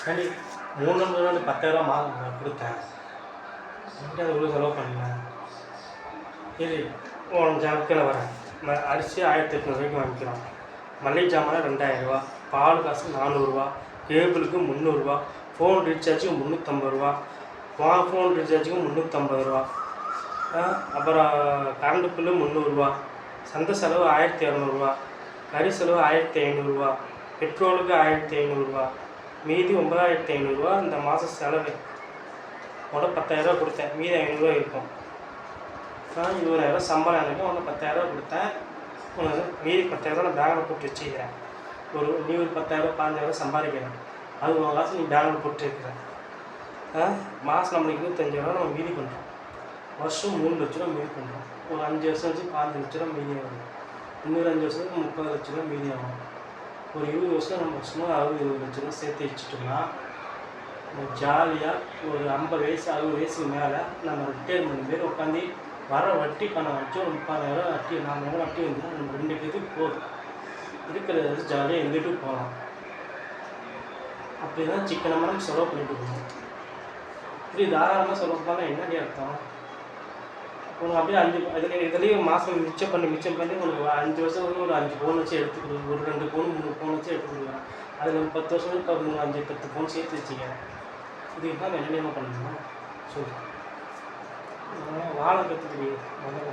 சரி 3 நம்பர் 10,000 மாதம் கொடுத்தேன். என்கிட்ட அது இவ்வளோ செலவு பண்ணேன். சரி உன் ஜாக்கில் வரேன். அரிசி 1800 வாங்கிக்கிறோம். மளிகை ஜாமான் 2000 பால் காசு 400 கேபிளுக்கு 300 ஃபோன் ரீசார்ஜுக்கு 350 ஃபோன் ரீசார்ஜுக்கு 350 அப்புறம் கரண்ட் பில்லு 300 சந்தை செலவு 1200 கறி செலவு 1500 பெட்ரோலுக்கு 1500 மீதி 9500 இந்த மாதம் செலவு. உடனே 10,000 கொடுத்தேன். மீதி 500 இருக்கும். 20,000 சம்பளம் எனக்கு. உடனே 10,000 கொடுத்தேன். உனக்கு மீதி 10,000 நான் பேங்கில் போட்டு வச்சுக்கிறேன். நீ ஒரு 10,000 15,000 சம்பாதிக்கிறேன். அது உன் காசு நீ பேங்கில் போட்டு வைக்கிறேன். மாதம் நம்மளுக்கு 25,000 நம்ம மீதி பண்ணுறோம். வருஷம் 3 லட்ச ரூபா மீதி பண்ணுறோம். ஒரு 5 வருஷம் வச்சு 15 லட்ச ரூபா மீதி ஆகும். இன்னொரு 5 வருஷத்துக்கு 30 லட்ச ரூபா மீதி ஆகும். ஒரு 20 வருஷம் நம்ம வருஷமாக 60-20 லட்ச ரூபா சேர்த்து வச்சுட்டோம்னா ஜாலியாக ஒரு 50 வயசு 60 வயசுக்கு மேலே நம்ம ரிட்டையர்மெண்ட் மாரி உட்காந்து வர வட்டி பணம் வச்சு ஒரு 30,000 வட்டி 4,000 வட்டி வந்துன்னா நம்ம 2 பேருக்கு போதும். இருக்கிறத வச்சு ஜாலியாக எங்கிட்டு போகலாம். அப்படி தான் சிக்கனமாக நம்ம செலவு பண்ணிட்டு போகணும். இப்படி தாராளமாக செலவு பண்ணால் என்னடி அர்த்தம்? உனக்கு அப்படியே இதுலேயும் மாதம் மிச்சம் பண்ணி உனக்கு 5 வருஷம் ஒரு 5 பவுன் வச்சு எடுத்துக்கிடுவோம். ஒரு 2 பவுன் 3 பவுன் வச்சு எடுத்துக்கிடுவேன். அதில் ஒரு 10 வருஷத்துக்கு ஒரு 5-10 பவுன் சேர்த்து வச்சுக்க. இதுக்கு தான் என்னென்ன பண்ணணுமா சொல்லு. வாழை கற்றுக்கிட்டு முதல்ல